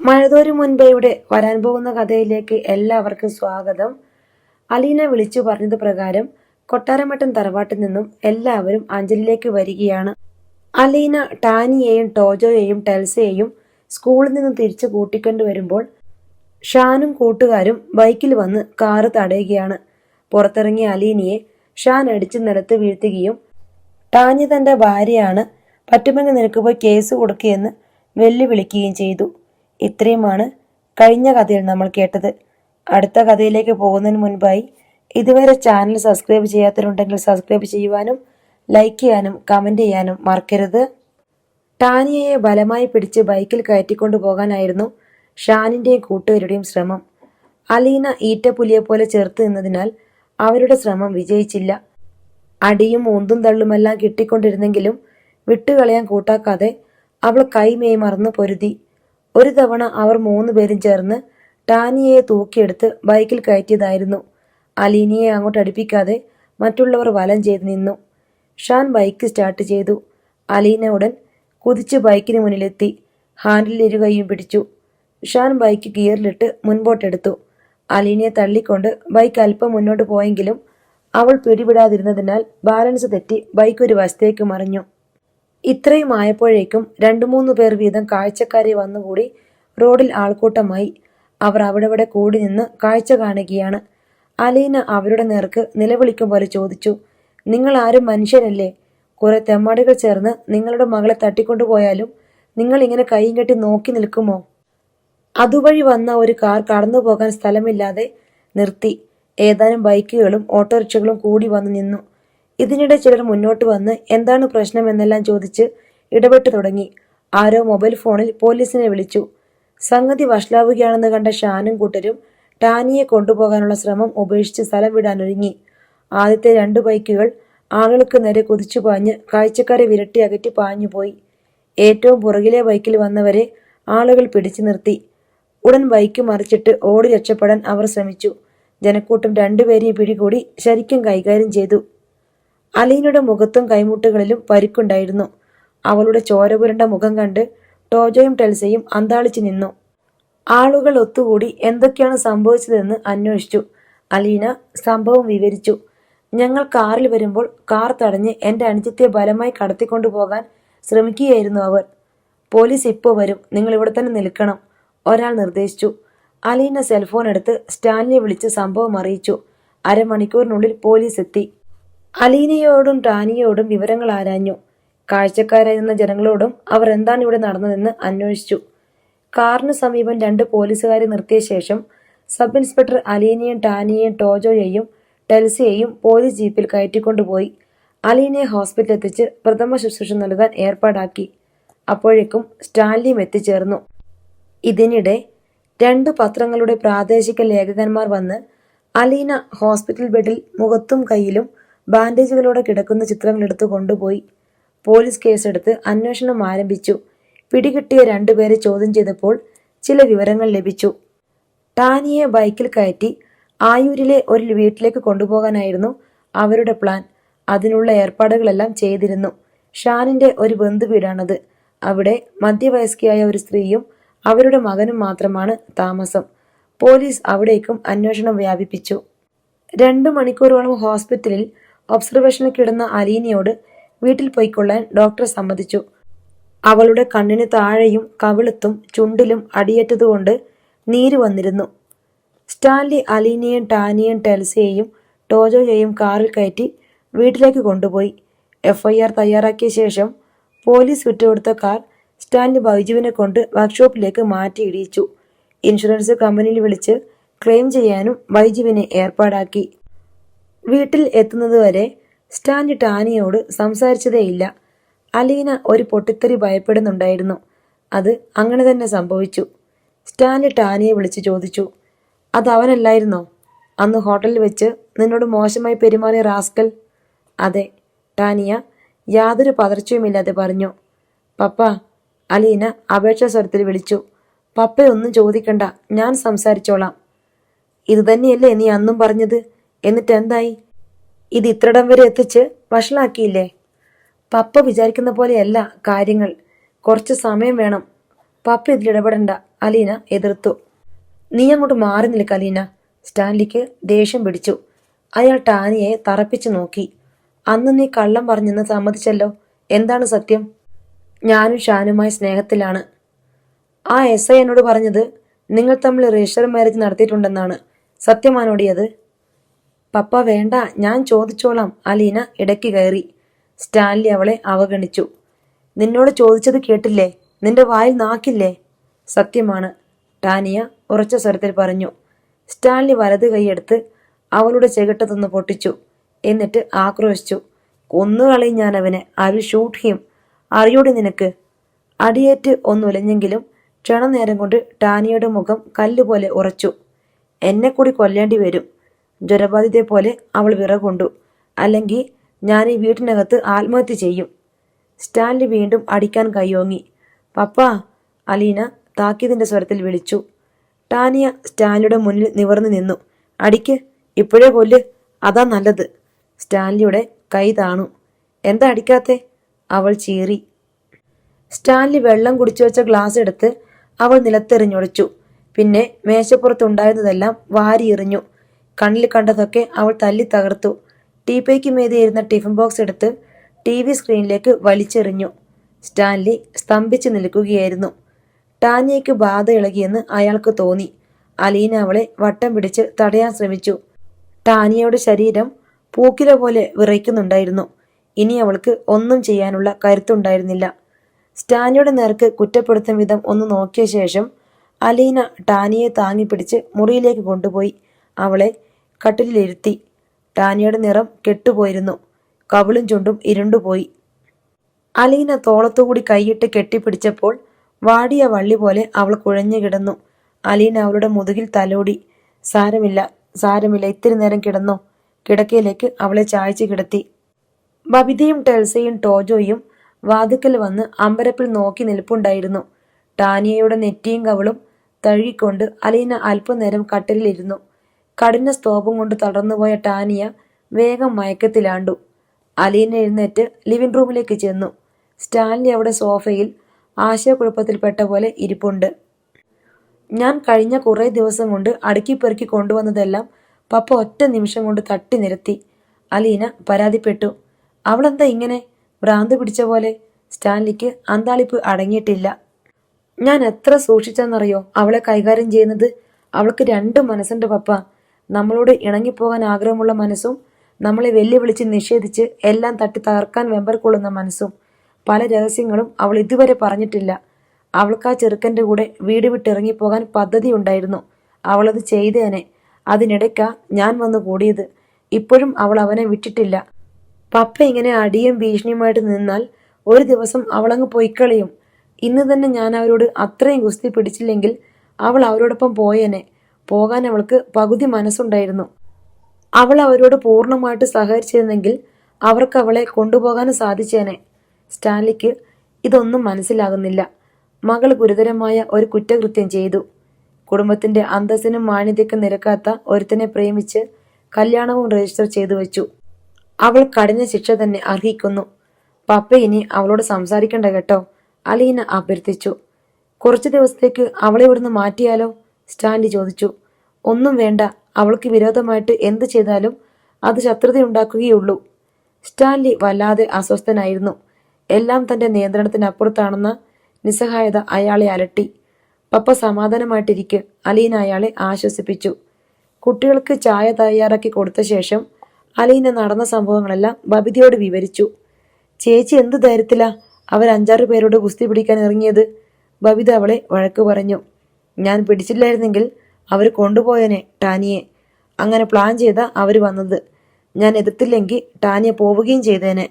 മഴതോരും മുൻപേ ഇവിടെ വരാൻ പോകുന്ന കഥയിലേക്ക് എല്ലാവർക്കും സ്വാഗതം. അലീന വിളിച്ചു പറഞ്ഞത് പ്രകാരം കൊട്ടാരമട്ടൻ തറവാട്ടിൽ നിന്നും എല്ലാവരും അഞ്ജലിയിലേക്ക് വരികയാണ്. അലീന ടാനിയെയും ടോജോയെയും ടെൽസയെയും സ്കൂളിൽ നിന്നും തിരിച്ചു കൂട്ടിക്കൊണ്ടുവരുമ്പോൾ ഷാനും കൂട്ടുകാരും ബൈക്കിൽ വന്ന് കാറ് തടയുകയാണ്. പുറത്തിറങ്ങിയ അലീനയെ ഷാൻ അടിച്ചു നിലത്ത് വീഴ്ത്തുകയും ടാനി തന്റെ ഭാര്യയാണ്, പറ്റുമെങ്കിൽ നിനക്ക് പോയി കേസ് കൊടുക്കുകയെന്ന് വെല്ലുവിളിക്കുകയും ചെയ്തു. ഇത്രയുമാണ് കഴിഞ്ഞ കഥയിൽ നമ്മൾ കേട്ടത്. അടുത്ത കഥയിലേക്ക് പോകുന്നതിന് മുൻപായി ഇതുവരെ ചാനൽ സബ്സ്ക്രൈബ് ചെയ്യാത്തവരുണ്ടെങ്കിൽ സബ്സ്ക്രൈബ് ചെയ്യുവാനും ലൈക്ക് ചെയ്യാനും കമന്റ് ചെയ്യാനും മറക്കരുത്. ടാനിയയെ ബലമായി പിടിച്ച് ബൈക്കിൽ കയറ്റിക്കൊണ്ടു പോകാനായിരുന്നു ഷാനിന്റെയും കൂട്ടുകാരുടെയും ശ്രമം. അലീന ഈറ്റപ്പുലിയെ പോലെ ചേർത്ത് നിന്നതിനാൽ അവരുടെ ശ്രമം വിജയിച്ചില്ല. അടിയും ഊന്തും തള്ളുമെല്ലാം കിട്ടിക്കൊണ്ടിരുന്നെങ്കിലും വിട്ടുകളയാൻ കൂട്ടാക്കാതെ അവൾ കൈമേയ് മറന്നു പൊരുതി. ഒരു തവണ അവർ 3 പേരും ചേർന്ന് ടാനിയയെ തൂക്കിയെടുത്ത് ബൈക്കിൽ കയറ്റിയതായിരുന്നു. അലീനയെ അങ്ങോട്ട് അടുപ്പിക്കാതെ മറ്റുള്ളവർ വലം ചെയ്ത് നിന്നു. ഷാൻ ബൈക്ക് സ്റ്റാർട്ട് ചെയ്തു. അലീന ഉടൻ കുതിച്ച് ബൈക്കിന് മുന്നിലെത്തി. ഹാൻഡിൽ ഇരുകൈയും പിടിച്ചു. ഷാൻ ബൈക്ക് ഗിയറിലിട്ട് മുൻപോട്ടെടുത്തു. അലീനയെ തള്ളിക്കൊണ്ട് ബൈക്ക് അല്പം മുന്നോട്ട് പോയെങ്കിലും അവൾ പിടിവിടാതിരുന്നതിനാൽ ബാലൻസ് തെറ്റി ബൈക്ക് ഒരു വശത്തേക്ക് മറിഞ്ഞു. ഇത്രയും ആയപ്പോഴേക്കും 2-3 പേർ വീതം കാഴ്ചക്കാരെ വന്നുകൂടി റോഡിൽ ആൾക്കൂട്ടമായി. അവർ അവിടെ കൂടി നിന്ന് കാഴ്ച കാണുകയാണ്. അലീന അവരുടെ നേർക്ക് നിലവിളിക്കും പോലെ ചോദിച്ചു, നിങ്ങൾ ആരും മനുഷ്യരല്ലേ? കുറെ തെമ്മാടികൾ ചേർന്ന് നിങ്ങളുടെ മകളെ തട്ടിക്കൊണ്ടുപോയാലും നിങ്ങൾ ഇങ്ങനെ കൈയും കെട്ടി നോക്കി നിൽക്കുമോ? അതുവഴി വന്ന ഒരു കാർ കടന്നു പോകാൻ സ്ഥലമില്ലാതെ നിർത്തി. ഏതാനും ബൈക്കുകളും ഓട്ടോറിക്ഷകളും കൂടി വന്നു നിന്നു. ഇതിനിടെ ചിലർ മുന്നോട്ട് വന്ന് എന്താണ് പ്രശ്നം എന്നെല്ലാം ചോദിച്ച് ഇടപെട്ടു തുടങ്ങി. ആരോ മൊബൈൽ ഫോണിൽ പോലീസിനെ വിളിച്ചു. സംഗതി വഷളാവുകയാണെന്ന് കണ്ട ഷാനും കൂട്ടരും ടാനിയെ കൊണ്ടുപോകാനുള്ള ശ്രമം ഉപേക്ഷിച്ച് സ്ഥലം വിടാനൊരുങ്ങി. ആദ്യത്തെ 2 ബൈക്കുകൾ ആളുകൾക്ക് നേരെ കുതിച്ചു പാഞ്ഞ് കാഴ്ചക്കാരെ വിരട്ടി അകറ്റി പാഞ്ഞുപോയി. ഏറ്റവും പുറകിലെ ബൈക്കിൽ വന്നവരെ ആളുകൾ പിടിച്ചു നിർത്തി. ഉടൻ ബൈക്ക് മറിച്ചിട്ട് ഓടി രക്ഷപ്പെടാൻ അവർ ശ്രമിച്ചു. ജനക്കൂട്ടം 2 പേരെയും പിടികൂടി ശരിക്കും കൈകാര്യം ചെയ്തു. അലീനയുടെ മുഖത്തും കൈമുട്ടുകളിലും പരിക്കുണ്ടായിരുന്നു. അവളുടെ ചോരപുരണ്ട മുഖം കണ്ട് ടോജോയും ടെൽസയും അന്താളിച്ചു നിന്നു. ആളുകൾ ഒത്തുകൂടി എന്തൊക്കെയാണ് സംഭവിച്ചതെന്ന് അന്വേഷിച്ചു. അലീന സംഭവം വിവരിച്ചു. ഞങ്ങൾ കാറിൽ വരുമ്പോൾ കാർ തടഞ്ഞ് എന്റെ അനുജത്തെ ബലമായി കടത്തിക്കൊണ്ടുപോകാൻ ശ്രമിക്കുകയായിരുന്നു അവർ. പോലീസ് ഇപ്പോൾ വരും, നിങ്ങൾ ഇവിടെ തന്നെ നിൽക്കണം, ഒരാൾ നിർദ്ദേശിച്ചു. അലീന സെൽഫോൺ എടുത്ത് സ്റ്റാലിനെ വിളിച്ച് സംഭവം അറിയിച്ചു. അരമണിക്കൂറിനുള്ളിൽ പോലീസ് എത്തി. അലീനയോടും ടാനിയോടും വിവരങ്ങൾ ആരാഞ്ഞു. കാഴ്ചക്കാരായി നിന്ന ജനങ്ങളോടും അവർ എന്താണ് ഇവിടെ നടന്നതെന്ന് അന്വേഷിച്ചു. കാറിന് സമീപം 2 പോലീസുകാരെ നിർത്തിയ ശേഷം സബ് ഇൻസ്പെക്ടർ അലീനയും ടാനിയെയും ടോജോയെയും ടെൽസയെയും പോലീസ് ജീപ്പിൽ കയറ്റിക്കൊണ്ടുപോയി. അലീനയെ ഹോസ്പിറ്റലിൽ എത്തിച്ച് പ്രഥമ ശുശ്രൂഷ നൽകാൻ ഏർപ്പാടാക്കി. അപ്പോഴേക്കും സ്റ്റാൻലിയും എത്തിച്ചേർന്നു. ഇതിനിടെ 2 പത്രങ്ങളുടെ പ്രാദേശിക ലേഖകന്മാർ വന്ന് അലീന ഹോസ്പിറ്റൽ ബെഡിൽ മുഖത്തും കയ്യിലും ബാൻഡേജുകളോടെ കിടക്കുന്ന ചിത്രങ്ങൾ എടുത്തു കൊണ്ടുപോയി. പോലീസ് കേസെടുത്ത് അന്വേഷണം ആരംഭിച്ചു. പിടികിട്ടിയ 2 പേരെ ചോദ്യം ചെയ്തപ്പോൾ ചില വിവരങ്ങൾ ലഭിച്ചു. ടാനിയെ ബൈക്കിൽ കയറ്റി ആയൂരിലെ ഒരു വീട്ടിലേക്ക് കൊണ്ടുപോകാനായിരുന്നു അവരുടെ പ്ലാൻ. അതിനുള്ള ഏർപ്പാടുകളെല്ലാം ചെയ്തിരുന്നു. ഷാനിന്റെ ഒരു ബന്ധുവീടാണത്. അവിടെ മധ്യവയസ്കയായ ഒരു സ്ത്രീയും അവരുടെ മകനും മാത്രമാണ് താമസം. പോലീസ് അവിടേക്കും അന്വേഷണം വ്യാപിപ്പിച്ചു. 2 മണിക്കൂറോളം ഹോസ്പിറ്റലിൽ ഒബ്സർവേഷനിൽ കിടന്ന അലീനയോട് വീട്ടിൽ പോയിക്കൊള്ളാൻ ഡോക്ടർ സമ്മതിച്ചു. അവളുടെ കണ്ണിന് താഴെയും കവിളത്തും ചുണ്ടിലും അടിയേറ്റതുകൊണ്ട് നീര് വന്നിരുന്നു. സ്റ്റാൻലി അലീനയും ടാനിയും ടെൽസയെയും ടോജോയെയും കാറിൽ കയറ്റി വീട്ടിലേക്ക് കൊണ്ടുപോയി. FIR തയ്യാറാക്കിയ ശേഷം പോലീസ് വിട്ടുകൊടുത്ത കാർ സ്റ്റാൻലി ബൈജുവിനെ കൊണ്ട് വർക്ക്ഷോപ്പിലേക്ക് മാറ്റിയിടിയിച്ചു. ഇൻഷുറൻസ് കമ്പനിയിൽ വിളിച്ച് ക്ലെയിം ചെയ്യാനും ബൈജുവിനെ ഏർപ്പാടാക്കി. വീട്ടിൽ എത്തുന്നതുവരെ സ്റ്റാൻലി ടാനിയോട് സംസാരിച്ചതേയില്ല. അലീന ഒരു പൊട്ടിത്തെറി ഭയപ്പെടുന്നുണ്ടായിരുന്നു. അത് അങ്ങനെ തന്നെ സംഭവിച്ചു. സ്റ്റാൻലി ടാനിയെ വിളിച്ച് ചോദിച്ചു, അത് അവനല്ലായിരുന്നോ അന്ന് ഹോട്ടലിൽ വെച്ച് നിന്നോട് മോശമായി പെരുമാറിയ റാസ്കൽ? അതെ, ടാനിയ യാതൊരു പതർച്ചയുമില്ലാതെ പറഞ്ഞു. പപ്പ, അലീന അപേക്ഷാ സ്വരത്തിൽ വിളിച്ചു. പപ്പയൊന്നും ചോദിക്കണ്ട, ഞാൻ സംസാരിച്ചോളാം. ഇത് തന്നെയല്ലേ നീ അന്നും പറഞ്ഞത്? എന്നിട്ട് എന്തായി? ഇത് ഇത്രടം വരെ എത്തിച്ച് വഷളാക്കിയില്ലേ? പപ്പ വിചാരിക്കുന്ന പോലെയല്ല കാര്യങ്ങൾ. കുറച്ച് സമയം വേണം. പപ്പ ഇതിലിടപെടണ്ട, അലീന എതിർത്തു. നീ അങ്ങോട്ട് മാറി നിൽക്ക് അലീന. സ്റ്റാൻലിക്ക് ദേഷ്യം പിടിച്ചു. അയാൾ ടാനിയെ തറപ്പിച്ചു നോക്കി. അന്ന് നീ കള്ളം പറഞ്ഞെന്ന് സമ്മതിച്ചല്ലോ, എന്താണ് സത്യം? ഞാനും ഷാനുമായി സ്നേഹത്തിലാണ്. ആ എസ് ഐ എന്നോട് പറഞ്ഞത് നിങ്ങൾ തമ്മിൽ രജിസ്റ്റർ മാരേജ് നടത്തിയിട്ടുണ്ടെന്നാണ്. സത്യമാണോടി അത്? പപ്പ വേണ്ട, ഞാൻ ചോദിച്ചോളാം, അലീന ഇടയ്ക്ക് കയറി. സ്റ്റാൻലി അവളെ അവഗണിച്ചു. നിന്നോട് ചോദിച്ചത് കേട്ടില്ലേ? നിന്റെ വായിൽ നാക്കില്ലേ? സത്യമാണ്, ടാനിയ ഉറച്ച സ്വരത്തിൽ പറഞ്ഞു. സ്റ്റാൻലി വലത് കൈയെടുത്ത് അവളുടെ ചെകിട്ടത്തൊന്ന് പൊട്ടിച്ചു. എന്നിട്ട് ആക്രോശിച്ചു. കൊന്നുകളയും ഞാൻ അവനെ. I will shoot him. അറിയോടി നിനക്ക്? അടിയേറ്റ് ഒന്നുലഞ്ഞെങ്കിലും ക്ഷണനേരം കൊണ്ട് ടാനിയുടെ മുഖം കല്ലുപോലെ ഉറച്ചു. എന്നെ കൂടി കൊല്ലേണ്ടി വരും. ജ്വരബാധിതയെ പോലെ അവൾ വിറകൊണ്ടു. അല്ലെങ്കിൽ ഞാൻ ഈ വീട്ടിനകത്ത് ആത്മഹത്യ ചെയ്യും. സ്റ്റാൻലി വീണ്ടും അടിക്കാൻ കൈയോങ്ങി. പപ്പാ, അലീന താക്കീതിന്റെ സ്വരത്തിൽ വിളിച്ചു. ടാനിയ സ്റ്റാൻലിയുടെ മുന്നിൽ നിവർന്നു നിന്നു. അടിക്ക്, ഇപ്പോഴേ കൊല്ല്, അതാ നല്ലത്. സ്റ്റാൻലിയുടെ കൈ താണു. എന്താ അടിക്കാത്തെ? അവൾ ചീറി. സ്റ്റാൻലി വെള്ളം കുടിച്ചു വെച്ച ഗ്ലാസ് എടുത്ത് അവൾ നിലത്തെറിഞ്ഞൊളിച്ചു. പിന്നെ മേശപ്പുറത്തുണ്ടായിരുന്നതെല്ലാം വാരിയെറിഞ്ഞു. കണ്ണിൽ കണ്ടതൊക്കെ അവൾ തല്ലി തകർത്തു. ടീപ്പയ്ക്ക് മീതെയിരുന്ന ടിഫിൻ ബോക്സ് എടുത്ത് TV സ്ക്രീനിലേക്ക് വലിച്ചെറിഞ്ഞു. സ്റ്റാൻലി സ്തംഭിച്ചു നിൽക്കുകയായിരുന്നു. ടാനിയയ്ക്ക് ബാധ ഇളകിയെന്ന് അയാൾക്ക് തോന്നി. അലീന അവളെ വട്ടം പിടിച്ച് തടയാൻ ശ്രമിച്ചു. ടാനിയയുടെ ശരീരം പൂക്കില പോലെ വിറയ്ക്കുന്നുണ്ടായിരുന്നു. ഇനി അവൾക്ക് ഒന്നും ചെയ്യാനുള്ള കരുത്തുണ്ടായിരുന്നില്ല. സ്റ്റാൻലിയുടെ നേർക്ക് കുറ്റപ്പെടുത്തും വിധം ഒന്ന് നോക്കിയ ശേഷം അലീന ടാനിയെ താങ്ങിപ്പിടിച്ച് മുറിയിലേക്ക് കൊണ്ടുപോയി അവളെ കട്ടിലിരുത്തി. ടാനിയുടെ നിറം കെട്ടുപോയിരുന്നു. കവിളും ചുണ്ടും ഇരുണ്ടുപോയി. അലീന തോളത്തുകൂടി കൈയിട്ട് കെട്ടിപ്പിടിച്ചപ്പോൾ വാടിയ വള്ളി പോലെ അവൾ കുഴഞ്ഞു കിടന്നു. അലീന അവളുടെ മുതുകിൽ തലോടി. സാരമില്ല, സാരമില്ല, ഇത്തിരി നേരം കിടന്നോ. കിടക്കയിലേക്ക് അവളെ ചായച്ചു കിടത്തി. ബബിതയും ടെൽസയും ടോജോയും വാതുക്കൽ വന്ന് അമ്പരപ്പിൽ നോക്കി നിൽപ്പുണ്ടായിരുന്നു. ടാനിയയുടെ നെറ്റിയും കവിളും തഴുകിക്കൊണ്ട് അലീന അല്പനേരം കട്ടിലിരുന്നു. കഠിന സ്തോപം കൊണ്ട് തളർന്നുപോയ ടാനിയ വേഗം മയക്കത്തിലാണ്ടു. അലീന എഴുന്നേറ്റ് ലിവിംഗ് റൂമിലേക്ക് ചെന്നു. സ്റ്റാൻലി അവിടെ സോഫയിൽ ആശയക്കുഴപ്പത്തിൽപ്പെട്ട പോലെ ഇരിപ്പുണ്ട്. ഞാൻ കഴിഞ്ഞ കുറേ ദിവസം കൊണ്ട് അടുക്കിപ്പെറുക്കി കൊണ്ടുവന്നതെല്ലാം പപ്പ ഒറ്റ നിമിഷം കൊണ്ട് തട്ടി നിരത്തി. അലീന പരാതിപ്പെട്ടു. അവളെന്താ ഇങ്ങനെ ഭ്രാന്ത് പിടിച്ച പോലെ? സ്റ്റാൻലിക്ക് അന്താളിപ്പ് അടങ്ങിയിട്ടില്ല. ഞാൻ എത്ര സൂക്ഷിച്ചെന്നറിയോ അവളെ കൈകാര്യം ചെയ്യുന്നത്? അവൾക്ക് രണ്ട് മനസ്സുണ്ട് പപ്പ. നമ്മളോട് ഇണങ്ങിപ്പോകാൻ ആഗ്രഹമുള്ള മനസ്സും നമ്മളെ വെല്ലുവിളിച്ച് നിഷേധിച്ച് എല്ലാം തട്ടി തകർക്കാൻ വെമ്പർ കൊള്ളുന്ന മനസ്സും. പല രഹസ്യങ്ങളും അവൾ ഇതുവരെ പറഞ്ഞിട്ടില്ല. അവൾക്ക് ആ ചെറുക്കൻ്റെ കൂടെ വീട് വിട്ടിറങ്ങിപ്പോകാൻ പദ്ധതി ഉണ്ടായിരുന്നു. അവളത് ചെയ്തേനെ. അതിനിടയ്ക്കാ ഞാൻ വന്നു കൂടിയത്. ഇപ്പോഴും അവൾ അവനെ വിട്ടിട്ടില്ല. പപ്പ ഇങ്ങനെ അടിയും ഭീഷണിയുമായിട്ട് നിന്നാൽ ഒരു ദിവസം അവളങ്ങ് പൊയ്ക്കളയും. ഇന്ന് തന്നെ ഞാൻ അവരോട് അത്രയും ഗുസ്തി പിടിച്ചില്ലെങ്കിൽ അവൾ അവരോടൊപ്പം പോയേനെ. പോകാൻ അവൾക്ക് പകുതി മനസ്സുണ്ടായിരുന്നു. അവൾ അവരോട് പൂർണ്ണമായിട്ട് സഹകരിച്ചിരുന്നെങ്കിൽ അവർക്ക് അവളെ കൊണ്ടുപോകാനും സാധിച്ചേനെ. സ്റ്റാൻലിക്ക് ഇതൊന്നും മനസ്സിലാകുന്നില്ല. മകൾ ഗുരുതരമായ ഒരു കുറ്റകൃത്യം ചെയ്തു. കുടുംബത്തിന്റെ അന്തസ്സിനും മാന്യതയ്ക്കും നിരക്കാത്ത ഒരുത്തനെ പ്രേമിച്ച് കല്യാണവും രജിസ്റ്റർ ചെയ്തു വെച്ചു. അവൾ കഠിന ശിക്ഷ തന്നെ അർഹിക്കുന്നു. പപ്പ ഇനി അവളോട് സംസാരിക്കണ്ട കേട്ടോ, അലീന അഭ്യർത്ഥിച്ചു. കുറച്ചു ദിവസത്തേക്ക് അവളെ ഇവിടുന്ന് മാറ്റിയാലോ? സ്റ്റാൻലി ചോദിച്ചു. ഒന്നും വേണ്ട, അവൾക്ക് വിരോധമായിട്ട് എന്ത് ചെയ്താലും അത് ശത്രുതയുണ്ടാക്കുകയുള്ളൂ. സ്റ്റാൻലി വല്ലാതെ അസ്വസ്ഥനായിരുന്നു. എല്ലാം തന്റെ നിയന്ത്രണത്തിനപ്പുറത്താണെന്ന നിസ്സഹായത അയാളെ അലട്ടി. പപ്പ സമാധാനമായിട്ടിരിക്കെ, അലീന അയാളെ ആശ്വസിപ്പിച്ചു. കുട്ടികൾക്ക് ചായ തയ്യാറാക്കി കൊടുത്ത ശേഷം അലീന നടന്ന സംഭവങ്ങളെല്ലാം ബബിതയോട് വിവരിച്ചു. ചേച്ചി എന്ത് ധൈര്യത്തിലാ അവർ 5-6 പേരോട് ഗുസ്തി പിടിക്കാൻ ഇറങ്ങിയത്? ബബിത അവളെ വഴക്ക് പറഞ്ഞു. ഞാൻ പിടിച്ചില്ലായിരുന്നെങ്കിൽ അവർ കൊണ്ടുപോയനെ ടാനിയെ. അങ്ങനെ പ്ലാൻ ചെയ്താ അവർ വന്നത്. ഞാൻ എതിർത്തില്ലെങ്കിൽ ടാനിയ പോവുകയും ചെയ്തേനെ.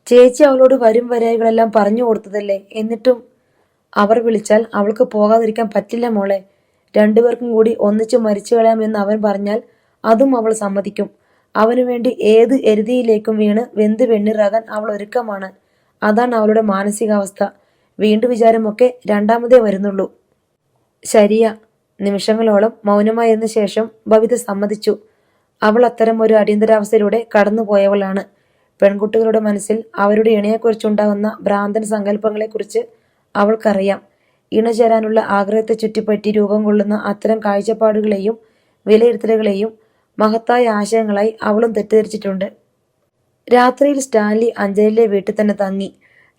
ചേച്ചി അവളോട് വരും വരായികളെല്ലാം പറഞ്ഞു കൊടുത്തതല്ലേ. എന്നിട്ടും അവർ വിളിച്ചാൽ അവൾക്ക് പോകാതിരിക്കാൻ പറ്റില്ല മോളെ. 2 പേർക്കും കൂടി ഒന്നിച്ച് മരിച്ചു കളയാമെന്ന് അവൻ പറഞ്ഞാൽ അതും അവൾ സമ്മതിക്കും. അവനു വേണ്ടി ഏത് എരുതിയിലേക്കും വീണ് വെന്ത് വെണ്ണീറാകാൻ അവൾ ഒരുക്കമാണ്. അതാണ് അവളുടെ മാനസികാവസ്ഥ. വീണ്ടും വിചാരമൊക്കെ രണ്ടാമതേ വരുന്നുള്ളൂ. ശരിയാ. നിമിഷങ്ങളോളം മൗനമായിരുന്ന ശേഷം ബബിത സമ്മതിച്ചു. അവൾ അത്തരം ഒരു അടിയന്തരാവസ്ഥയിലൂടെ കടന്നുപോയവളാണ്. പെൺകുട്ടികളുടെ മനസ്സിൽ അവരുടെ ഇണയെക്കുറിച്ചുണ്ടാകുന്ന ഭ്രാന്തൻ സങ്കല്പങ്ങളെക്കുറിച്ച് അവൾക്കറിയാം. ഇണചേരാനുള്ള ആഗ്രഹത്തെ ചുറ്റിപ്പറ്റി രൂപം കൊള്ളുന്ന അത്തരം കാഴ്ചപ്പാടുകളെയും വിലയിരുത്തലുകളെയും മഹത്തായ ആശയങ്ങളായി അവളും തെറ്റിദ്ധരിച്ചിട്ടുണ്ട്. രാത്രിയിൽ സ്റ്റാൻലി അഞ്ജലിയിലെ വീട്ടിൽ തന്നെ തങ്ങി.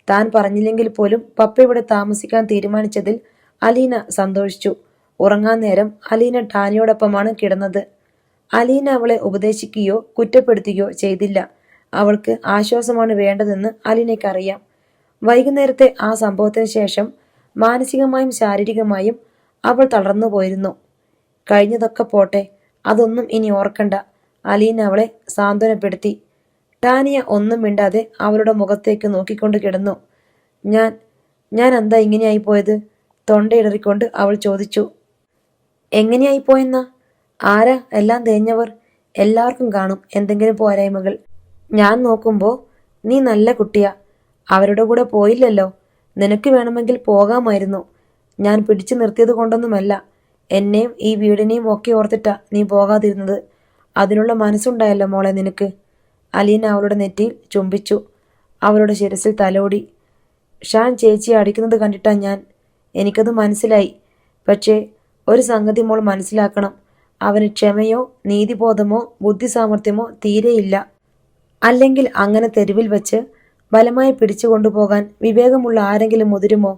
താൻ പറഞ്ഞില്ലെങ്കിൽ പോലും പപ്പ ഇവിടെ താമസിക്കാൻ തീരുമാനിച്ചതിൽ അലീന സന്തോഷിച്ചു. ഉറങ്ങാൻ നേരം അലീന ടാനിയോടൊപ്പമാണ് കിടന്നത്. അലീന അവളെ ഉപദേശിക്കുകയോ കുറ്റപ്പെടുത്തുകയോ ചെയ്തില്ല. അവൾക്ക് ആശ്വാസമാണ് വേണ്ടതെന്ന് അലീനയ്ക്കറിയാം. വൈകുന്നേരത്തെ ആ സംഭവത്തിന് ശേഷം മാനസികമായും ശാരീരികമായും അവൾ തളർന്നു പോയിരുന്നു. കഴിഞ്ഞതൊക്കെ പോട്ടെ, അതൊന്നും ഇനി ഓർക്കണ്ട, അലീന അവളെ സാന്ത്വനപ്പെടുത്തി. ടാനിയ ഒന്നും മിണ്ടാതെ അവളുടെ മുഖത്തേക്ക് നോക്കിക്കൊണ്ട് കിടന്നു. ഞാൻ എന്താ ഇങ്ങനെയായി പോയത്? തൊണ്ടയിടറിക്കൊണ്ട് അവൾ ചോദിച്ചു. എങ്ങനെയായി പോയെന്നാ? ആരാ എല്ലാം തേഞ്ഞവർ? എല്ലാവർക്കും കാണും എന്തെങ്കിലും പോരായ്മകൾ. ഞാൻ നോക്കുമ്പോ നീ നല്ല കുട്ടിയാ. അവരുടെ കൂടെ പോയില്ലല്ലോ. നിനക്ക് വേണമെങ്കിൽ പോകാമായിരുന്നു. ഞാൻ പിടിച്ചു നിർത്തിയത് കൊണ്ടൊന്നുമല്ല. എന്നെയും ഈ വീടിനെയും ഒക്കെ ഓർത്തിട്ടാ നീ പോകാതിരുന്നത്. അതിനുള്ള മനസ്സുണ്ടായല്ലോ മോളെ നിനക്ക്. അലീന അവളുടെ നെറ്റിയിൽ ചുംബിച്ചു. അവളുടെ ശിരസിൽ തലോടി. ഷാൻ ചേച്ചിയെ അടിക്കുന്നത് കണ്ടിട്ടാ ഞാൻ. എനിക്കത് മനസ്സിലായി. പക്ഷേ ഒരു സംഗതി മോൾ മനസ്സിലാക്കണം. അവന് ക്ഷമയോ നീതിബോധമോ ബുദ്ധിസാമർഥ്യമോ തീരെയില്ല. അല്ലെങ്കിൽ അങ്ങനെ തെരുവിൽ വെച്ച് ബലമായി പിടിച്ചു കൊണ്ടുപോകാൻ വിവേകമുള്ള ആരെങ്കിലും മുതിരുമോ?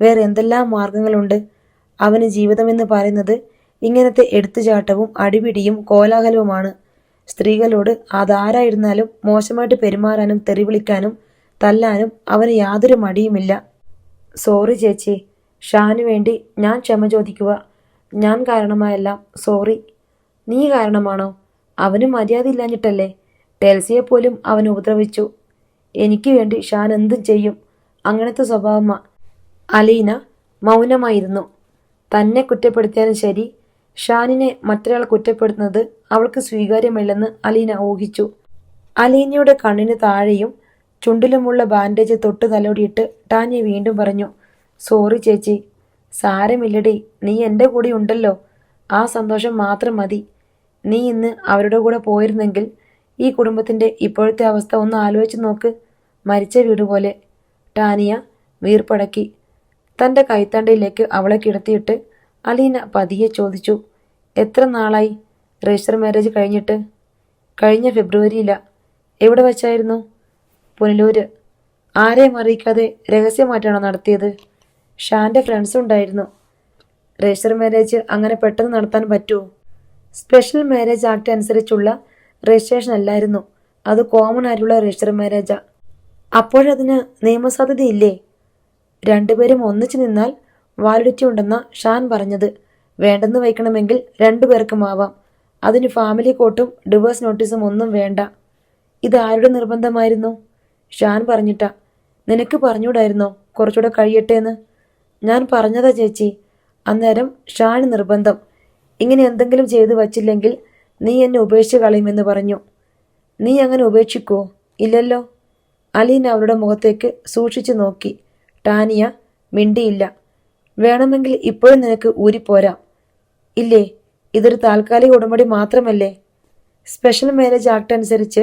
വേറെ എന്തെല്ലാം മാർഗങ്ങളുണ്ട്? അവന് ജീവിതമെന്ന് പറയുന്നത് ഇങ്ങനത്തെ എടുത്തുചാട്ടവും അടിപിടിയും കോലാഹലവുമാണ്. സ്ത്രീകളോട് അതാരായിരുന്നാലും മോശമായിട്ട് പെരുമാറാനും തെറിവിളിക്കാനും തല്ലാനും അവന് യാതൊരു മടിയുമില്ല. സോറി ചേച്ചി, ഷാനു വേണ്ടി ഞാൻ ക്ഷമ ചോദിക്കുക. ഞാൻ കാരണമായെല്ലാം സോറി. നീ കാരണമാണോ? അവന് മര്യാദയില്ലാഞ്ഞിട്ടല്ലേ? ടെൽസിയെപ്പോലും അവൻ ഉപദ്രവിച്ചു. എനിക്ക് വേണ്ടി ഷാൻ എന്തും ചെയ്യും. അങ്ങനത്തെ സ്വഭാവമാ. അലീന മൗനമായിരുന്നു. തന്നെ കുറ്റപ്പെടുത്തിയാലും ശരി, ഷാനിനെ മറ്റൊരാൾ കുറ്റപ്പെടുത്തുന്നത് അവൾക്ക് സ്വീകാര്യമല്ലെന്ന് അലീന ഊഹിച്ചു. അലീനയുടെ കണ്ണിന് താഴെയും ചുണ്ടിലുമുള്ള ബാൻഡേജ് തൊട്ട് തലോടിയിട്ട് ടാനിയ വീണ്ടും പറഞ്ഞു. സോറി ചേച്ചി. സാരമില്ലടി, നീ എൻ്റെ കൂടെ ഉണ്ടല്ലോ. ആ സന്തോഷം മാത്രം മതി. നീ ഇന്ന് അവരുടെ കൂടെ പോയിരുന്നെങ്കിൽ ഈ കുടുംബത്തിൻ്റെ ഇപ്പോഴത്തെ അവസ്ഥ ഒന്ന് ആലോചിച്ച് നോക്ക്. മരിച്ച വീട് പോലെ. ടാനിയ വീർപ്പടക്കി. തൻ്റെ കൈത്തണ്ടയിലേക്ക് അവളെ കിടത്തിയിട്ട് അലീന പതിയെ ചോദിച്ചു. എത്ര നാളായി രജിസ്റ്റർ മാരേജ് കഴിഞ്ഞിട്ട്? കഴിഞ്ഞ ഫെബ്രുവരിയിലാ. എവിടെ വച്ചായിരുന്നു? പുനലൂര്. ആരെയും അറിയിക്കാതെ രഹസ്യമായിട്ടാണോ നടത്തിയത്? ഷാൻ്റെ ഫ്രണ്ട്സ് ഉണ്ടായിരുന്നു. രജിസ്റ്റർ മാരേജ് അങ്ങനെ പെട്ടെന്ന് നടത്താൻ പറ്റുമോ? സ്പെഷ്യൽ മാരേജ് ആക്ട് അനുസരിച്ചുള്ള രജിസ്ട്രേഷൻ അല്ലായിരുന്നു. അത് കോമൺ ആയിട്ടുള്ള രജിസ്റ്റർ മാരേജാ. അപ്പോഴതിന് നിയമസാധ്യതയില്ലേ? രണ്ടുപേരും ഒന്നിച്ചു നിന്നാൽ വാലിഡിറ്റി ഉണ്ടെന്നാ ഷാൻ പറഞ്ഞത്. വേണ്ടെന്ന് വയ്ക്കണമെങ്കിൽ രണ്ടുപേർക്കും ആവാം. അതിന് ഫാമിലി കോർട്ടും ഡിവോഴ്സ് നോട്ടീസും ഒന്നും വേണ്ട. ഇത് ആരുടെ നിർബന്ധമായിരുന്നു? ഷാൻ പറഞ്ഞിട്ടാ. നിനക്ക് പറഞ്ഞൂടായിരുന്നോ കുറച്ചുകൂടെ കഴിയട്ടെ എന്ന്? ഞാൻ പറഞ്ഞതാ ചേച്ചി. അന്നേരം ഷാൻ നിർബന്ധം. ഇങ്ങനെ എന്തെങ്കിലും ചെയ്തു വച്ചില്ലെങ്കിൽ നീ എന്നെ ഉപേക്ഷിച്ച് കളയുമെന്ന് പറഞ്ഞു. നീ അങ്ങനെ ഉപേക്ഷിക്കുവോ? ഇല്ലല്ലോ. അലീന അവളുടെ മുഖത്തേക്ക് സൂക്ഷിച്ചു നോക്കി. ടാനിയ മിണ്ടിയില്ല. വേണമെങ്കിൽ ഇപ്പോഴും നിനക്ക് ഊരിപ്പോരാം. ഇല്ലേ, ഇതൊരു താൽക്കാലിക ഉടമ്പടി മാത്രമല്ലേ? സ്പെഷ്യൽ മാരേജ് ആക്ട് അനുസരിച്ച്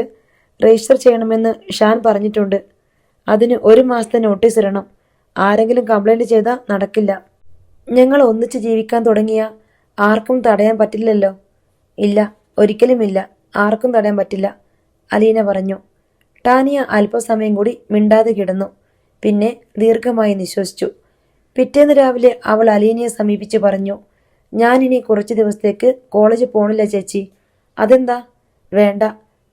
രജിസ്റ്റർ ചെയ്യണമെന്ന് ഷാൻ പറഞ്ഞിട്ടുണ്ട്. അതിന് 1 മാസത്തെ നോട്ടീസ് ഇടണം. ആരെങ്കിലും കംപ്ലൈൻറ്റ് ചെയ്താൽ നടക്കില്ല. ഞങ്ങൾ ഒന്നിച്ച് ജീവിക്കാൻ തുടങ്ങിയ ആർക്കും തടയാൻ പറ്റില്ലല്ലോ. ഇല്ല, ഒരിക്കലുമില്ല. ആർക്കും തടയാൻ പറ്റില്ല, അലീന പറഞ്ഞു. ടാനിയ അല്പസമയം കൂടി മിണ്ടാതെ കിടന്നു. പിന്നെ ദീർഘമായി നിശ്വസിച്ചു. പിറ്റേന്ന് രാവിലെ അവൾ അലീനയെ സമീപിച്ച് പറഞ്ഞു. ഞാനിനി കുറച്ച് ദിവസത്തേക്ക് കോളേജ് പോണില്ല ചേച്ചി. അതെന്താ? വേണ്ട,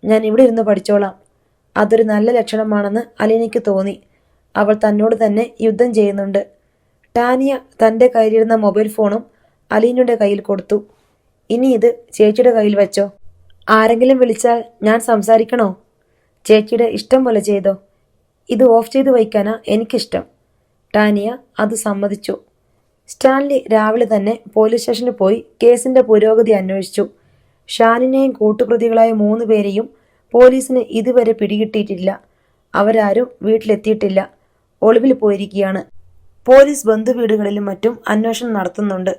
ഞാൻ ഇവിടെ ഇരുന്ന് പഠിച്ചോളാം. അതൊരു നല്ല ലക്ഷണമാണെന്ന് അലീനയ്ക്ക് തോന്നി. അവൾ തന്നോട് തന്നെ യുദ്ധം ചെയ്യുന്നുണ്ട്. ടാനിയ തൻ്റെ കയ്യിലിരുന്ന മൊബൈൽ ഫോണും അലീനയുടെ കയ്യിൽ കൊടുത്തു. ഇനി ഇത് ചേച്ചിയുടെ കയ്യിൽ വെച്ചോ. ആരെങ്കിലും വിളിച്ചാൽ ഞാൻ സംസാരിക്കണോ? ചേച്ചിയുടെ ഇഷ്ടം പോലെ ചെയ്തോ. ഇത് ഓഫ് ചെയ്ത് വയ്ക്കാനാ എനിക്കിഷ്ടം. ടാനിയ അത് സമ്മതിച്ചു. സ്റ്റാൻലി രാവിലെ തന്നെ പോലീസ് സ്റ്റേഷനിൽ പോയി കേസിന്റെ പുരോഗതി അന്വേഷിച്ചു. ഷാനിനെയും കൂട്ടുപ്രതികളായ 3 പേരെയും പോലീസിന് ഇതുവരെ പിടികിട്ടിയിട്ടില്ല. അവരാരും വീട്ടിലെത്തിയിട്ടില്ല. ഒളിവിൽ പോയിരിക്കുകയാണ്. പോലീസ് ബന്ധുവീടുകളിലും മറ്റും അന്വേഷണം നടത്തുന്നുണ്ട്.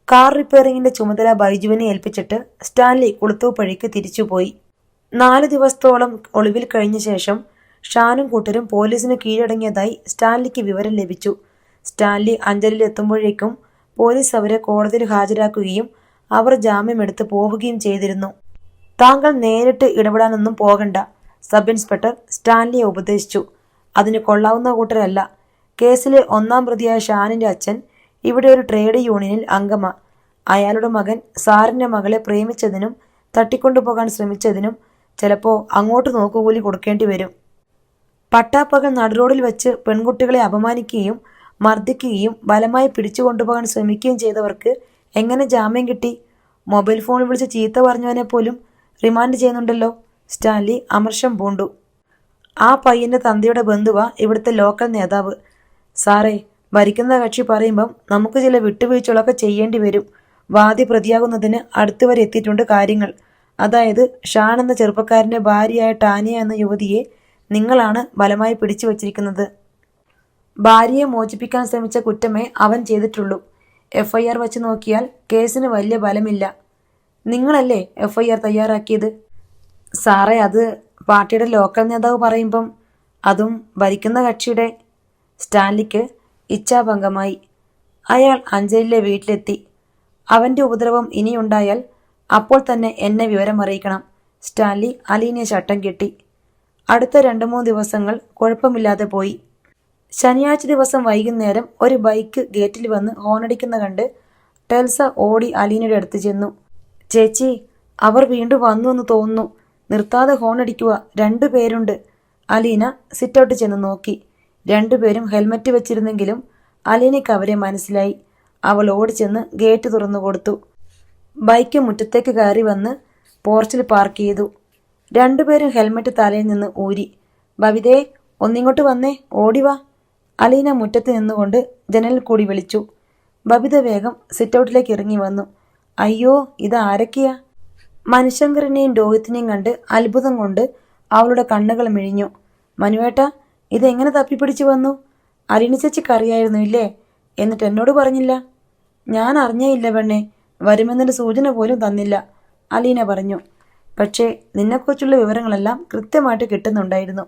കാർ റിപ്പയറിംഗിന്റെ ചുമതല ബൈജുവിനെ ഏൽപ്പിച്ചിട്ട് സ്റ്റാൻലി കുളുത്തൂപ്പഴിക്ക് തിരിച്ചുപോയി. 4 ദിവസത്തോളം ഒളിവിൽ കഴിഞ്ഞ ശേഷം ഷാനും കൂട്ടരും പോലീസിന് കീഴടങ്ങിയതായി സ്റ്റാൻലിക്ക് വിവരം ലഭിച്ചു. സ്റ്റാൻലി അഞ്ജലിയിൽ എത്തുമ്പോഴേക്കും പോലീസ് അവരെ കോടതിയിൽ ഹാജരാക്കുകയും അവർ ജാമ്യമെടുത്ത് പോവുകയും ചെയ്തിരുന്നു. താങ്കൾ നേരിട്ട് ഇടപെടാനൊന്നും പോകണ്ട, സബ് ഇൻസ്പെക്ടർ സ്റ്റാൻലിയെ ഉപദേശിച്ചു. അതിന് കൊള്ളാവുന്ന കൂട്ടരല്ല. കേസിലെ ഒന്നാം പ്രതിയായ ഷാനിന്റെ അച്ഛൻ ഇവിടെ ഒരു ട്രേഡ് യൂണിയനിൽ അംഗമാ. അയാളുടെ മകൻ സാറിന്റെ മകളെ പ്രേമിച്ചതിനും തട്ടിക്കൊണ്ടുപോകാൻ ശ്രമിച്ചതിനും ചിലപ്പോ അങ്ങോട്ട് നോക്കുകൂലി കൊടുക്കേണ്ടി വരും. പട്ടാപ്പകൽ നടുറോഡിൽ വെച്ച് പെൺകുട്ടികളെ അപമാനിക്കുകയും മർദ്ദിക്കുകയും ബലമായി പിടിച്ചു കൊണ്ടുപോകാൻ ശ്രമിക്കുകയും ചെയ്തവർക്ക് എങ്ങനെ ജാമ്യം കിട്ടി? മൊബൈൽ ഫോണിൽ വിളിച്ച് ചീത്ത പറഞ്ഞവനെ പോലും റിമാൻഡ് ചെയ്യുന്നുണ്ടല്ലോ. സ്റ്റാൻലി അമർഷം പൂണ്ടു. ആ പയ്യന്റെ തന്തയുടെ ബന്ധുവാ ഇവിടുത്തെ ലോക്കൽ നേതാവ്. സാറേ, ഭരിക്കുന്ന കക്ഷി പറയുമ്പം നമുക്ക് ചില വിട്ടുവീഴ്ചകളൊക്കെ ചെയ്യേണ്ടി വരും. വാദി പ്രതിയാകുന്നതിന് അടുത്തുവരെ എത്തിയിട്ടുണ്ട് കാര്യങ്ങൾ. അതായത് ഷാൻ എന്ന ചെറുപ്പക്കാരന്റെ ഭാര്യയായ ടാനിയ എന്ന യുവതിയെ നിങ്ങളാണ് ബലമായി പിടിച്ചു വച്ചിരിക്കുന്നത്. ഭാര്യയെ മോചിപ്പിക്കാൻ ശ്രമിച്ച കുറ്റമേ അവൻ ചെയ്തിട്ടുള്ളൂ. FIR വച്ച് നോക്കിയാൽ കേസിന് വലിയ ബലമില്ല. നിങ്ങളല്ലേ FIR തയ്യാറാക്കിയത്? സാറേ, അത് പാർട്ടിയുടെ ലോക്കൽ നേതാവ് പറയുമ്പം അതും ഭരിക്കുന്ന കക്ഷിയുടെ. സ്റ്റാൻലിക്ക് ഇച്ഛാഭംഗമായി. അയാൾ അഞ്ജലിയിലെ വീട്ടിലെത്തി. അവന്റെ ഉപദ്രവം ഇനിയുണ്ടായാൽ അപ്പോൾ തന്നെ എന്നെ വിവരം അറിയിക്കണം. സ്റ്റാൻലി അലീനയെ ചട്ടം കെട്ടി. അടുത്ത 2-3 ദിവസങ്ങൾ കുഴപ്പമില്ലാതെ പോയി. ശനിയാഴ്ച ദിവസം വൈകുന്നേരം ഒരു ബൈക്ക് ഗേറ്റിൽ വന്ന് ഹോണടിക്കുന്ന കണ്ട് ടെൽസ ഓടി അലീനയുടെ അടുത്ത് ചെന്നു. ചേച്ചി, അവർ വീണ്ടും വന്നു എന്ന് തോന്നുന്നു. നിർത്താതെ ഹോണടിക്കുക. 2 പേരുണ്ട്. അലീന സിറ്റൗട്ട് ചെന്ന് നോക്കി. 2 പേരും ഹെൽമറ്റ് വെച്ചിരുന്നെങ്കിലും അലീനയ്ക്ക് അവരെ മനസ്സിലായി. അവൾ ഓടിച്ചെന്ന് ഗേറ്റ് തുറന്നു കൊടുത്തു. ബൈക്ക് മുറ്റത്തേക്ക് കയറി വന്ന് പോർച്ചിൽ പാർക്ക് ചെയ്തു. 2 പേരും ഹെൽമറ്റ് തലയിൽ നിന്ന് ഊരി. ബബിതേ, ഒന്നിങ്ങോട്ട് വന്നേ, ഓടിവാ. അലീന മുറ്റത്ത് നിന്നുകൊണ്ട് ജനലിൽ കൂടി വിളിച്ചു. ബബിത വേഗം സിറ്റൗട്ടിലേക്ക് ഇറങ്ങി വന്നു. അയ്യോ, ഇത് ആരൊക്കെയാ? മനുശങ്കരനെയും രോഹിത്തിനെയും കണ്ട് അത്ഭുതം കൊണ്ട് അവളുടെ കണ്ണുകൾ മിഴിഞ്ഞു. മനുവേട്ടാ, ഇതെങ്ങനെ തപ്പിപ്പിടിച്ചു വന്നു? അലീന ചേച്ചിക്ക് അറിയായിരുന്നു ഇല്ലേ? എന്നിട്ട് എന്നോട് പറഞ്ഞില്ല. ഞാൻ അറിഞ്ഞേയില്ല പെണ്ണെ, വരുമെന്നൊരു സൂചന പോലും തന്നില്ല, അലീന പറഞ്ഞു. പക്ഷേ നിന്നെക്കുറിച്ചുള്ള വിവരങ്ങളെല്ലാം കൃത്യമായിട്ട് കിട്ടുന്നുണ്ടായിരുന്നു.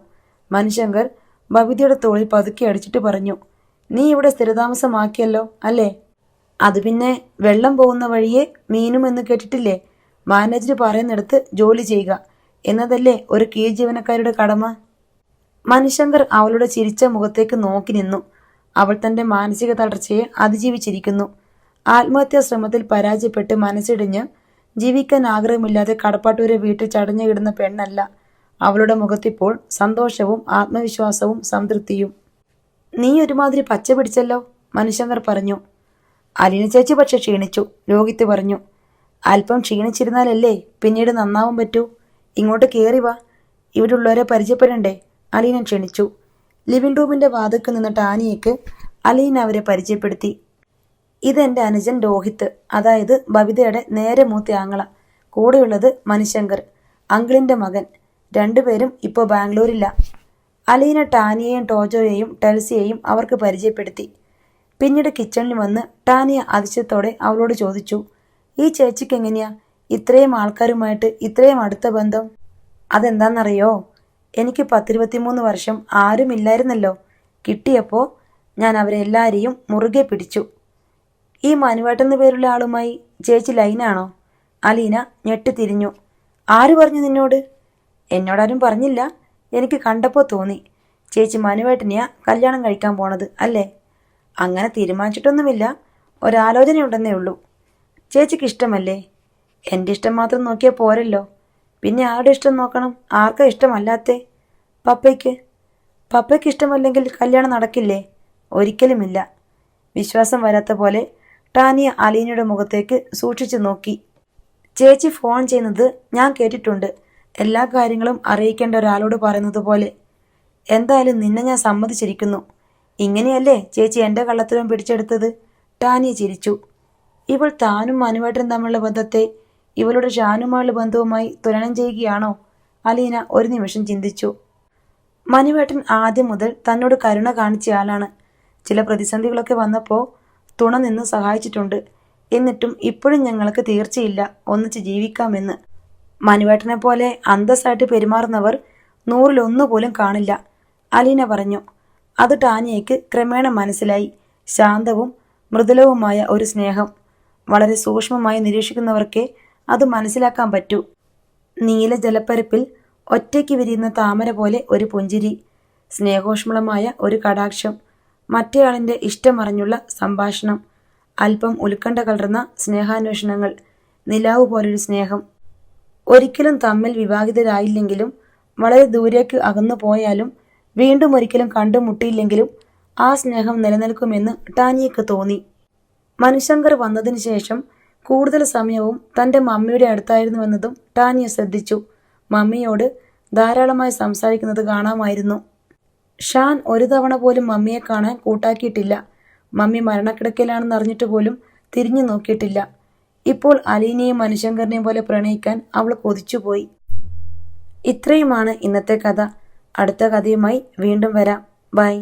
മനുശങ്കർ ബബിതയുടെ തോളിൽ പതുക്കി അടിച്ചിട്ട് പറഞ്ഞു. നീ ഇവിടെ സ്ഥിരതാമസമാക്കിയല്ലോ അല്ലേ? അത് പിന്നെ വെള്ളം പോകുന്ന വഴിയെ മീനും എന്ന് കേട്ടിട്ടില്ലേ? മാനേജർ പറയുന്നിടത്ത് ജോലി ചെയ്യുക എന്നതല്ലേ ഒരു കീഴ് ജീവനക്കാരുടെ കടമ. മനുശങ്കർ അവളുടെ ചിരിച്ച മുഖത്തേക്ക് നോക്കി നിന്നു. അവൾ തന്റെ മാനസിക തളർച്ചയെ അതിജീവിച്ചിരിക്കുന്നു. ആത്മഹത്യാ ശ്രമത്തിൽ പരാജയപ്പെട്ട് മനസ്സിടിഞ്ഞ് ജീവിക്കാൻ ആഗ്രഹമില്ലാതെ കടപ്പാട്ടൂരെ വീട്ടിൽ ചടഞ്ഞു കിടന്ന പെണ്ണല്ല. അവളുടെ മുഖത്തിപ്പോൾ സന്തോഷവും ആത്മവിശ്വാസവും സംതൃപ്തിയും. നീ ഒരുമാതിരി പച്ച പിടിച്ചല്ലോ, മനുശങ്കർ പറഞ്ഞു. അലീന ചേച്ചി പക്ഷെ ക്ഷീണിച്ചു, രോഹിത് പറഞ്ഞു. അല്പം ക്ഷീണിച്ചിരുന്നാലല്ലേ പിന്നീട് നന്നാവാൻ പറ്റൂ. ഇങ്ങോട്ട് കയറി വാ, ഇവിടെ ഉള്ളവരെ പരിചയപ്പെടണ്ടേ, അലീന ക്ഷണിച്ചു. ലിവിംഗ് റൂമിന്റെ വാതിൽക്ക് നിന്ന ടാനിയയ്ക്ക് അലീന അവരെ പരിചയപ്പെടുത്തി. ഇതെന്റെ അനുജൻ രോഹിത്, അതായത് ബബിതയുടെ നേരെ മൂത്ത ആങ്ങള. കൂടെയുള്ളത് മനുശങ്കർ, അങ്കിളിന്റെ മകൻ. 2 പേരും ഇപ്പോൾ ബാംഗ്ലൂരില്ല. അലീന ടാനിയെയും ടോജോയെയും ടെൽസിയെയും അവർക്ക് പരിചയപ്പെടുത്തി. പിന്നീട് കിച്ചണിൽ വന്ന് ടാനിയ അതിശയത്തോടെ അവളോട് ചോദിച്ചു, ഈ ചേച്ചിക്ക് എങ്ങനെയാ ഇത്രയും ആൾക്കാരുമായിട്ട് ഇത്രയും അടുത്ത ബന്ധം? അതെന്താണെന്നറിയോ? എനിക്ക് 10-23 വർഷം ആരുമില്ലായിരുന്നല്ലോ. കിട്ടിയപ്പോൾ ഞാൻ അവരെല്ലാരെയും മുറുകെ പിടിച്ചു. ഈ മനുവേട്ടെന്ന് പേരുള്ള ആളുമായി ചേച്ചി ലൈനാണോ? അലീന ഞെട്ടിത്തിരിഞ്ഞു. ആര് പറഞ്ഞു നിന്നോട്? എന്നോടാരും പറഞ്ഞില്ല. എനിക്ക് കണ്ടപ്പോൾ തോന്നി. ചേച്ചി മനുവേട്ടനെയാ കല്യാണം കഴിക്കാൻ പോണത് അല്ലേ? അങ്ങനെ തീരുമാനിച്ചിട്ടൊന്നുമില്ല, ഒരാലോചനയുണ്ടെന്നേ ഉള്ളൂ. ചേച്ചിക്ക് ഇഷ്ടമല്ലേ? എൻ്റെ ഇഷ്ടം മാത്രം നോക്കിയാൽ പോരല്ലോ. പിന്നെ ആരുടെ ഇഷ്ടം നോക്കണം? ആർക്കാ ഇഷ്ടമല്ലാത്തേ? പപ്പയ്ക്ക്. പപ്പയ്ക്ക് ഇഷ്ടമല്ലെങ്കിൽ കല്യാണം നടക്കില്ലേ? ഒരിക്കലുമില്ല. വിശ്വാസം വരാത്ത പോലെ ടാനിയ അലീനയുടെ മുഖത്തേക്ക് സൂക്ഷിച്ചു നോക്കി. ചേച്ചി ഫോൺ ചെയ്യുന്നത് ഞാൻ കേട്ടിട്ടുണ്ട്, എല്ലാ കാര്യങ്ങളും അറിയിക്കേണ്ട ഒരാളോട് പറയുന്നത് പോലെ. എന്തായാലും നിന്നെ ഞാൻ സമ്മതിച്ചിരിക്കുന്നു. ഇങ്ങനെയല്ലേ ചേച്ചി എൻ്റെ കള്ളത്തരം പിടിച്ചെടുത്തത്? ടാനിയ ചിരിച്ചു. ഇവൾ താനും മനുവേട്ടനും തമ്മിലുള്ള ബന്ധത്തെ ഇവളുടെ ഷാനുമായുള്ള ബന്ധവുമായി തുലനം ചെയ്യുകയാണോ? അലീന ഒരു നിമിഷം ചിന്തിച്ചു. മനുവേട്ടൻ ആദ്യം മുതൽ തന്നോട് കരുണ കാണിച്ചയാളാണ്. ചില പ്രതിസന്ധികളൊക്കെ വന്നപ്പോൾ തുണ നിന്ന് സഹായിച്ചിട്ടുണ്ട്. എന്നിട്ടും ഇപ്പോഴും ഞങ്ങൾക്ക് തീർച്ചയില്ല ഒന്നിച്ച് ജീവിക്കാമെന്ന്. മനുവേട്ടനെ പോലെ അന്തസ്സായിട്ട് പെരുമാറുന്നവർ 100-ൽ 1 പോലും കാണില്ല, അലീന പറഞ്ഞു. അത് ടാനിയയ്ക്ക് ക്രമേണ മനസ്സിലായി. ശാന്തവും മൃദുലവുമായ ഒരു സ്നേഹം. വളരെ സൂക്ഷ്മമായി നിരീക്ഷിക്കുന്നവർക്കേ അത് മനസ്സിലാക്കാൻ പറ്റൂ. നീല ജലപ്പരപ്പിൽ ഒറ്റയ്ക്ക് വിരിയുന്ന താമര പോലെ ഒരു പുഞ്ചിരി, സ്നേഹോഷ്മളമായ ഒരു കടാക്ഷം, മറ്റേയാളിൻ്റെ ഇഷ്ടമറിഞ്ഞുള്ള സംഭാഷണം, അല്പം ഉത്കണ്ഠ കലർന്ന സ്നേഹാന്വേഷണങ്ങൾ, നിലാവ് പോലൊരു സ്നേഹം. ഒരിക്കലും തമ്മിൽ വിവാഹിതരായില്ലെങ്കിലും വളരെ ദൂരേക്ക് അകന്നു പോയാലും വീണ്ടും ഒരിക്കലും കണ്ടുമുട്ടിയില്ലെങ്കിലും ആ സ്നേഹം നിലനിൽക്കുമെന്ന് ടാനിയയ്ക്ക് തോന്നി. മനുശങ്കർ വന്നതിന് ശേഷം കൂടുതൽ സമയവും തൻ്റെ മമ്മിയുടെ അടുത്തായിരുന്നുവെന്നതും ടാനിയ ശ്രദ്ധിച്ചു. മമ്മിയോട് ധാരാളമായി സംസാരിക്കുന്നത് കാണാമായിരുന്നു. ഷാൻ ഒരു തവണ പോലും മമ്മിയെ കാണാൻ കൂട്ടാക്കിയിട്ടില്ല. മമ്മി മരണക്കിടക്കയിലാണെന്നറിഞ്ഞിട്ട് പോലും തിരിഞ്ഞു നോക്കിയിട്ടില്ല. ഇപ്പോൾ അലീനയും മനുശങ്കറിനെയും പോലെ പ്രണയിക്കാൻ അവൾ കൊതിച്ചുപോയി. ഇത്രയുമാണ് ഇന്നത്തെ കഥ. അടുത്ത കഥയുമായി വീണ്ടും വരാം. ബൈ.